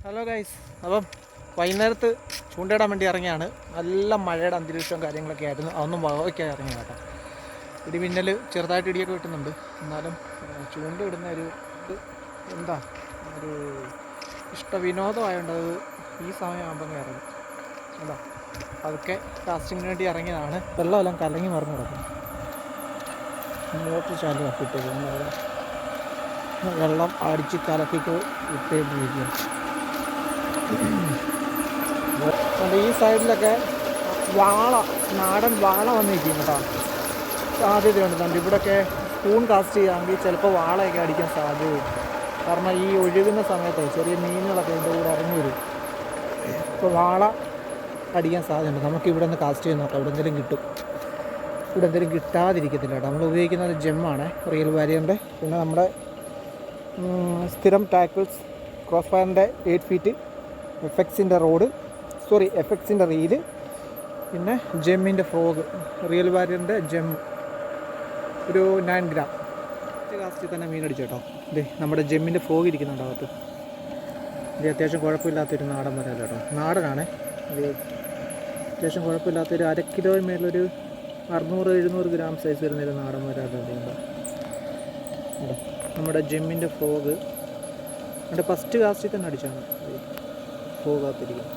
Hello guys, അപ്പം വൈകുന്നേരത്ത് ചൂണ്ടയിടാൻ വേണ്ടി ഇറങ്ങിയാണ്. നല്ല മഴയുടെ അന്തരീക്ഷവും കാര്യങ്ങളൊക്കെ ആയിരുന്നു. അതൊന്നും വകവയ്ക്കാൻ ഇറങ്ങി കേട്ടോ. ഇടിമിന്നൽ ചെറുതായിട്ട് ഇടിയൊക്കെ കിട്ടുന്നുണ്ട്. എന്നാലും ചൂണ്ടയിടുന്ന ഒരു എന്താ ഒരു ഇഷ്ടവിനോദമായതുകൊണ്ട് അത് ഈ സമയമാകുമ്പോൾ ഇറങ്ങും. എന്താ അതൊക്കെ കാസ്റ്റിങ്ങിന് വേണ്ടി ഇറങ്ങിയതാണ്. വെള്ളമെല്ലാം കലങ്ങി മറിഞ്ഞു കിടക്കും. മോട്ടർ ചാലു ആക്കിയിട്ട് വെള്ളം അടിച്ച് കലക്കിട്ട് ഇട്ടിരിക്കുക. ഈ സൈഡിലൊക്കെ വാള, നാടൻ വാള വന്നിരിക്കും കേട്ടോ. സാധ്യതയുണ്ട്. കണ്ട് ഇവിടെയൊക്കെ സ്പൂൺ കാസ്റ്റ് ചെയ്യുകയാണെങ്കിൽ ചിലപ്പോൾ വാളയൊക്കെ അടിക്കാൻ സാധ്യതയുണ്ട്. കാരണം ഈ ഒഴുകുന്ന സമയത്ത് ചെറിയ മീനുകളൊക്കെ ഇതിൻ്റെ കൂടെ ഇറങ്ങി വരും. ഇപ്പോൾ വാള അടിക്കാൻ സാധ്യതയുണ്ട്. നമുക്ക് ഇവിടെ നിന്ന് കാസ്റ്റ് ചെയ്ത് നോക്കാം. ഇവിടെ എന്തെങ്കിലും കിട്ടും. ഇവിടെ എന്തെങ്കിലും കിട്ടാതിരിക്കത്തില്ല കേട്ടോ. നമ്മൾ ഉപയോഗിക്കുന്നത് ജെമ്മാണ്, റിയൽ വാരിയറിൻ്റെ. പിന്നെ നമ്മുടെ സ്ഥിരം ടാക്കിൾസ്, ക്രോസ് ഫയറിൻ്റെ 8 ഫീറ്റ്, എഫെക്സിൻ്റെ എഫെക്സിൻ്റെ റീല്, പിന്നെ ജെമ്മിൻ്റെ ഫ്രോഗ്, റിയൽ വാരിയറിൻ്റെ ജെം ഒരു 9 ഗ്രാം. കാസ്റ്റിൽ തന്നെ മീൻ അടിച്ചു കേട്ടോ. ഇതേ നമ്മുടെ ജെമ്മിൻ്റെ ഫ്രോഗ് ഇരിക്കുന്നുണ്ട് അകത്ത്. ഇത് അത്യാവശ്യം കുഴപ്പമില്ലാത്തൊരു നാടൻ വരാല കേട്ടോ. നാടനാണ് ഇത്. അത്യാവശ്യം കുഴപ്പമില്ലാത്തൊരു 1/2 കിലോയിൽ മേലൊരു 600-700 ഗ്രാം സൈസ് വരുന്നൊരു നാടൻ വരാലുണ്ട്. നമ്മുടെ ജെമ്മിൻ്റെ ഫ്രോഗ് എൻ്റെ ഫസ്റ്റ് കാസ്റ്റിൽ തന്നെ അടിച്ചാണ് ഫ്രോഗാത്തിരിക്കുന്നത്.